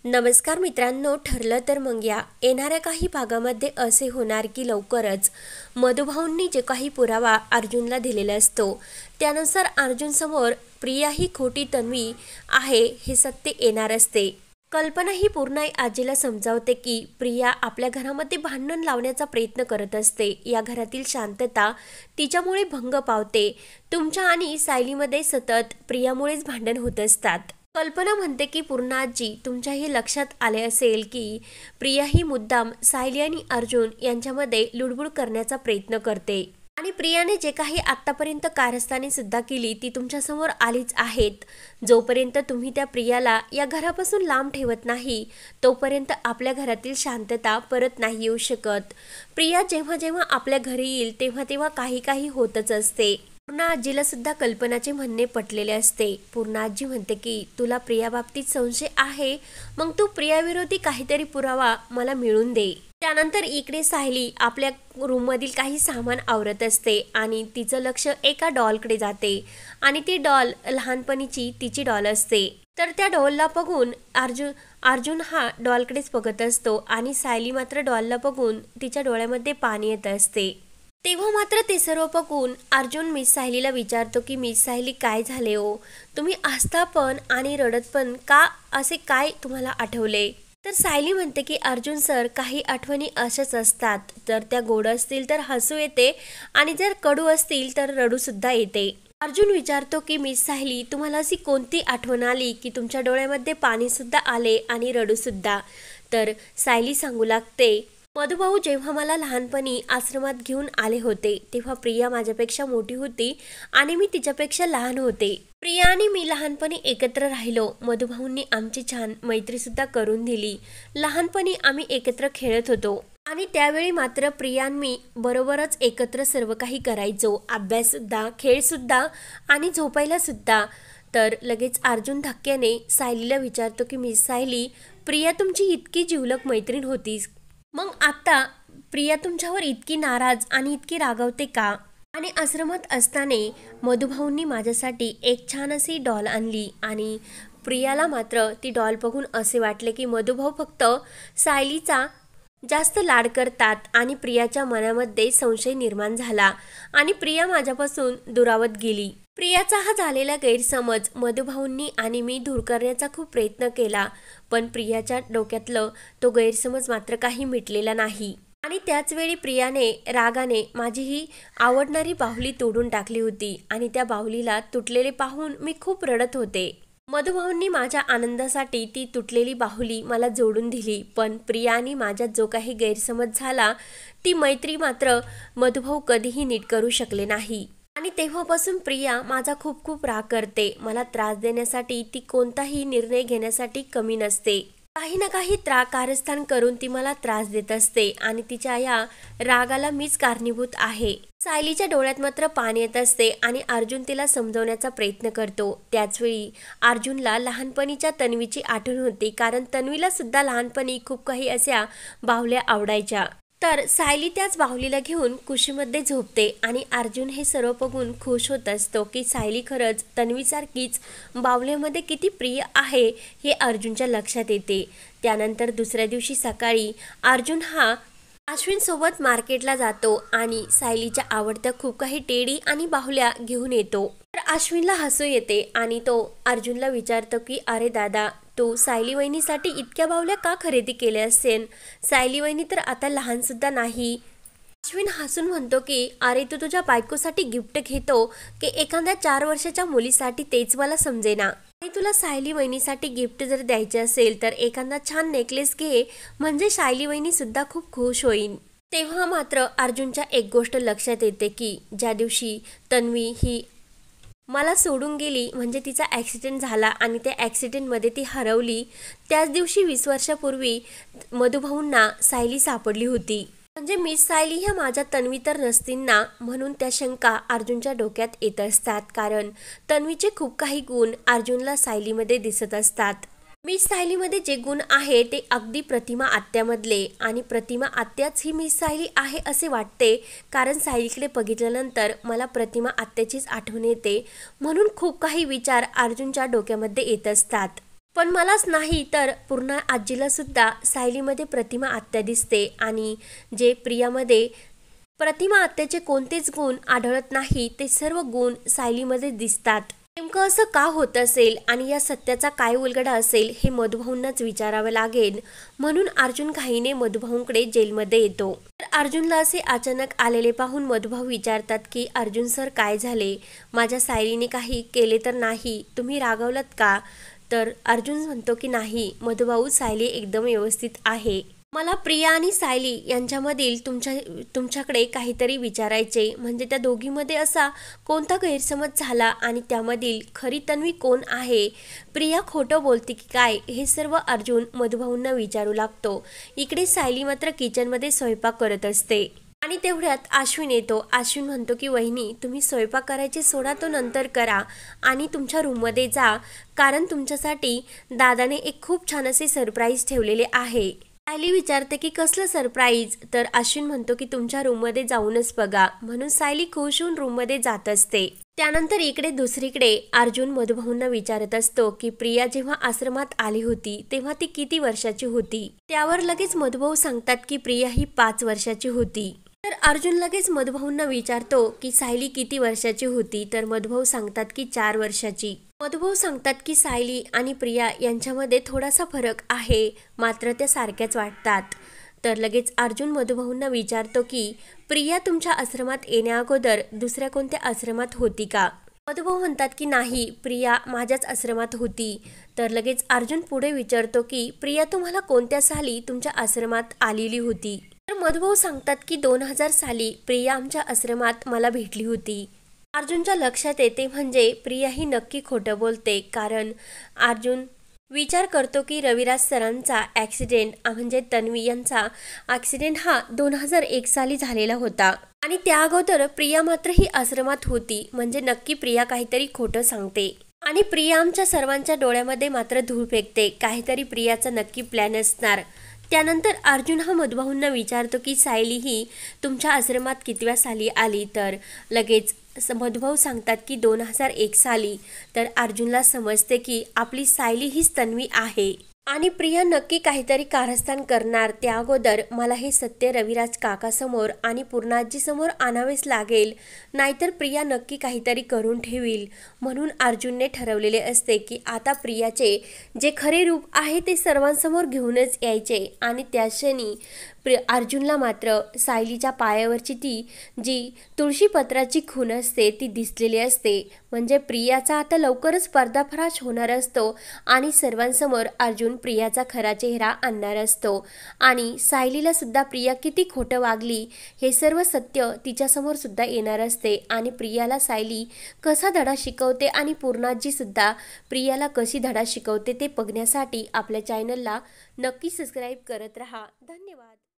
नमस्कार मित्रांनो, ठरलं तर मग या येणाऱ्या काही भागामध्ये असे होणार की लवकरच मधुभाऊंनी जे काही पुरावा अर्जुनला दिलेला असतो त्यानुसार अर्जुन समोर प्रिया ही खोटी तन्वी आहे हे सत्य येणार असते। कल्पना ही पूर्ण आजीला समजावते की प्रिया आपल्या घरामध्ये भांडण लावण्याचा प्रयत्न करत असते। या घरातील शांतता तिच्यामुळे भंग पावते। तुमच्या आणि सायलीमध्ये सतत प्रियामुळेच भांडण होत असतात। कल्पना म्हणते की पूर्ण आजी, तुमच्या हे लक्षात आले असेल की प्रिया ही मुद्दाम सायली आणि अर्जुन यांच्यामध्ये लुडबुड करण्याचा प्रयत्न करते आणि प्रियाने जे काही आतापर्यंत कारस्थाने सुद्धा केली ती तुमच्या समोर आलीच आहेत। जोपर्यंत तुम्ही त्या प्रियाला या घरापासून लांब ठेवत नाही तोपर्यंत आपल्या घरातील शांतता परत नाही येऊ शकत। प्रिया जेव्हा जेव्हा आपल्या घरी येईल तेव्हा तेव्हा काही होतच असते। पूर्ण आजीला सुद्धा कल्पनाचे म्हणणे पटलेले असते। पूर्ण आजी म्हणते की तुला प्रिया बाबतीत संशय आहे, मग तू प्रियाविरोधी काहीतरी पुरावा मला मिळून दे। त्यानंतर इकडे सायली आपल्या रूम मधील काही सामान आवरत असते आणि तिचं लक्ष एका डॉलकडे जाते आणि ती डॉल लहानपणीची तिची डॉल असते। तर त्या डॉलला बघून अर्जुन हा डॉलकडेच बघत असतो आणि सायली मात्र डॉलला बघून तिच्या डोळ्यामध्ये पाणी येत असते। तेव्हा मात्र ते सर्व बघून अर्जुन मिस सायलीला विचारतो की मिस सायली, काय झाले हो, तुम्ही हसता पण आणि रडत पण का, असे काय तुम्हाला आठवले? तर सायली म्हणते की अर्जुन सर, काही आठवणी अशाच असतात, जर त्या गोड असतील तर हसू येते आणि जर कडू असतील तर रडू सुद्धा येते। अर्जुन विचारतो की मिस सायली, तुम्हाला अशी कोणती आठवण आली की तुमच्या डोळ्यामध्ये पाणी सुद्धा आले आणि रडू सुद्धा? तर सायली सांगू लागते, मधुभाऊ जेव्हा मला लहानपणी आश्रमात घेऊन आले होते तेव्हा प्रिया माझ्यापेक्षा मोठी होती आणि मी तिच्यापेक्षा लहान होते। प्रिया आणि मी लहानपणी एकत्र राहिलो। मधुभाऊंनी आमची छान मैत्री सुद्धा करून दिली। लहानपणी आम्ही एकत्र खेळत होतो आणि त्यावेळी मात्र प्रिया आणि मी बरोबरच एकत्र सर्व काही करायचो, अभ्यास सुद्धा, खेळ सुद्धा आणि झोपायला सुद्धा। तर लगेच अर्जुन धक्क्याने सायलीला विचारतो की मिस सायली, प्रिया तुमची इतकी जिवलग मैत्रीण होतीस, मग आता प्रिया तुमच्यावर इतकी नाराज आणि इतकी रागावते का? आणि आश्रमात असताना मधुभाऊंनी माझ्यासाठी एक छान अशी डॉल आणली आणि प्रियाला मात्र ती डॉल बघून असे वाटले की मधुभाऊ फक्त सायलीचा जास्त लाड करतात आणि प्रियाच्या मनामध्ये संशय निर्माण झाला आणि प्रिया माझ्यापासून दुरावत गेली। प्रियाचा हा झालेला गैरसमज मधुभाऊंनी आणि मी दूर करण्याचा खूप प्रयत्न केला, पण प्रियाच्या डोक्यातलं तो गैरसमज मात्र काही मिटलेला नाही आणि त्याच वेळी प्रियाने रागाने माझी ही आवडणारी बाहुली तोडून टाकली होती आणि त्या बाहुलीला तुटलेले पाहून मी खूप रडत होते। मधुभाऊंनी माझ्या आनंदासाठी ती तुटलेली बाहुली मला जोडून दिली, पण प्रियाने माझ्यात जो काही गैरसमज झाला ती मैत्री मात्र मधुभाऊ कधीही नीट करू शकले नाही आणि तेव्हापासून प्रिया माझा खूप राग करते। मला त्रास देण्यासाठी ती कोणताही निर्णय घेण्यासाठी कमी नसते। काही ना काही कारस्थान करून ती मला त्रास देत असते आणि तिच्या या रागाला मीच कारणीभूत आहे। सायलीच्या डोळ्यात मात्र पाणी येत असते आणि अर्जुन तिला समजवण्याचा प्रयत्न करतो। त्याचवेळी अर्जुनला लहानपणीच्या तन्वीची आठवण होती, कारण तन्वीला सुद्धा लहानपणी खूप काही अशा बाहुल्या आवडायच्या। तर सायली त्याच बाहुलीला घेऊन कुशीमध्ये झोपते आणि अर्जुन हे सर्व बघून खुश होत असतो की सायली खरंच तन्वीसारखीच बाहुल्यामध्ये किती प्रिय आहे हे अर्जुनच्या लक्षात येते। त्यानंतर दुसऱ्या दिवशी सकाळी अर्जुन हा अश्विन सोबत मार्केटला जातो आणि सायलीच्या आवडत्या खूप काही टेडी आणि बाहुल्या घेऊन येतो। तर अश्विनला हसू येते आणि तो अर्जुनला विचारतो की अरे दादा, तू सायली वहिनीसाठी इतक्या बाहुल्या का खरेदी केल्या असेल? सायली वहिनी तर आता लहान सुद्धा नाही। अश्विन हसून म्हणतो की अरे, तू तुझ्या बायकोसाठी गिफ्ट घेतो की एखाद्या 4 वर्षाच्या मुलीसाठी, तेच मला समजेना। आणि तुला सायली वहिनीसाठी गिफ्ट जर द्यायचे असेल तर एखादा छान नेकलेस घे, म्हणजे सायली वहिनी सुद्धा खूप खुश होईल। तेव्हा मात्र अर्जुनच्या एक गोष्ट लक्षात येते की ज्या दिवशी तन्वी ही मला सोडून गेली, म्हणजे तिचा ॲक्सिडेंट झाला आणि त्या ॲक्सिडेंटमध्ये ती हरवली, त्याच दिवशी 20 वर्षापूर्वी मधुभाऊंना सायली सापडली होती। म्हणजे मिस सायली ह्या माझ्या तन्वी तर नसतील ना, म्हणून त्या शंका अर्जुनच्या डोक्यात येत असतात, कारण तन्वीचे खूप काही गुण अर्जुनला सायलीमध्ये दिसत असतात। मिस सायलीमध्ये जे गुण आहे ते अगदी प्रतिमा आत्यामधले, आणि प्रतिमा आत्याच ही मिस सायली आहे असे वाटते, कारण सायलीकडे बघितल्यानंतर मला प्रतिमा आत्याचीच आठवण येते, म्हणून खूप काही विचार अर्जुनच्या डोक्यामध्ये येत असतात। पण मलाच नाही तर पूर्ण आजीला सुद्धा सायलीमध्ये प्रतिमा आत्या दिसते आणि जे प्रियामध्ये प्रतिमा आत्याचे कोणतेच गुण आढळत नाही ते सर्व गुण सायलीमध्ये दिसतात। नेमकं असं का होत असेल आणि या सत्याचा काय उलगडा असेल हे मधुभाऊंनाच विचारावं लागेल, म्हणून अर्जुन घाईने मधुभाऊंकडे जेलमध्ये येतो। तर अर्जुनला असे अचानक आलेले पाहून मधुभाऊ विचारतात की अर्जुन सर काय झाले, माझ्या सायलीने काही केले तर नाही, तुम्ही रागावलात का? तर अर्जुन म्हणतो की नाही मधुभाऊ, सायली एकदम व्यवस्थित आहे। मला प्रिया आणि सायली यांच्यामधील तुमच्याकडे काहीतरी विचारायचे, म्हणजे त्या दोघींमध्ये असा कोणता गैरसमज झाला आणि त्यामधील खरी तन्वी कोण आहे, प्रिया खोटं बोलते की काय, हे सर्व अर्जुन मधुभाऊंना विचारू लागतो। इकडे सायली मात्र किचनमध्ये स्वयंपाक करत असते आणि तेवढ्यात अश्विन येतो। अश्विन म्हणतो की वहिनी तुम्ही स्वयंपाक करायचे सोडा, तो नंतर करा आणि तुमच्या रूममध्ये जा, कारण तुमच्यासाठी दादाने एक खूप छान असे सरप्राईज ठेवलेले आहे। सायली विचारते की कसलं सरप्राईज? तर अश्विन म्हणतो की तुमच्या रूममध्ये जाऊनच बघा, म्हणून सायली खुश होऊन रूममध्ये जात असते। त्यानंतर इकडे दुसरीकडे अर्जुन मधुभाऊंना विचारत असतो की प्रिया जेव्हा आश्रमात आली होती तेव्हा ती किती वर्षाची होती? त्यावर लगेच मधुभाऊ सांगतात की प्रिया ही 5 वर्षाची होती। तर अर्जुन लगेच मधुभाऊंना विचारतो की सायली किती वर्षाची होती? तर मधुभाऊ सांगतात की 4 वर्षाची। मधुभाऊ सांगतात की सायली आणि प्रिया यांच्यामध्ये थोडासा फरक आहे, मात्र त्या सारख्याच वाटतात। तर लगेच अर्जुन मधुभाऊंना विचारतो की प्रिया तुमच्या आश्रमात येण्या अगोदर दुसऱ्या कोणत्या आश्रमात होती का? मधुभाऊ म्हणतात की नाही, प्रिया माझ्याच आश्रमात होती। तर लगेच अर्जुन पुढे विचारतो की प्रिया तुम्हाला कोणत्या साली तुमच्या आश्रमात आलेली होती? तर मधुभाऊ सांगतात की 2000 साली प्रिया आमच्या आश्रमात मला भेटली होती। अर्जुनच्या लक्षात येते म्हणजे प्रिया ही नक्की खोटं बोलते, कारण अर्जुन विचार करतो की रविराज सरांचा ॲक्सिडेंट म्हणजे तन्वी यांचा ॲक्सिडेंट हा 2001 साली झालेला होता आणि त्या अगोदर प्रिया मात्र ही आश्रमात होती, म्हणजे नक्की प्रिया काहीतरी खोटं सांगते आणि प्रिया आमच्या सर्वांच्या डोळ्यामध्ये मात्र धूळ फेकते, काहीतरी प्रियाचा नक्की प्लॅन असणार। त्यानंतर अर्जुन हा मधुभाऊंना विचारतो की सायली ही तुमच्या आश्रमात कितव्या साली आली? तर लगेच मधुभाऊ सांगतात की 2001 साली। तर अर्जुनला समजते की आपली सायली हीच तन्वी आहे आणि प्रिया नक्की काहीतरी कारस्थान करणार, त्या अगोदर मला हे सत्य रविराज काकासमोर आणि पूर्णाजीसमोर आणावेच लागेल, नाहीतर प्रिया नक्की काहीतरी करून ठेवील। म्हणून अर्जुनने ठरवलेले असते की आता प्रियाचे जे खरे रूप आहे ते सर्वांसमोर घेऊनच यायचे आणि त्या क्षणी अर्जुनला मात्र सायलीच्या पायावरची ती जी तुळशीपत्राची खून असते ती दिसलेली असते, म्हणजे प्रियाचा आता लवकरच पर्दाफाश होणार असतो आणि सर्वांसमोर अर्जुन प्रियाचा खरा चेहरा आणणार असतो आणि सायलीला सुद्धा प्रिया किती खोटं वागली हे सर्व सत्य तिच्यासमोर सुद्धा येणार असते आणि प्रियाला सायली कसा धडा शिकवते आणि पूर्णाजी सुद्धा प्रियाला कशी धडा शिकवते ते बघण्यासाठी आपल्या चॅनलला नक्की सबस्क्राईब करत राहा। धन्यवाद।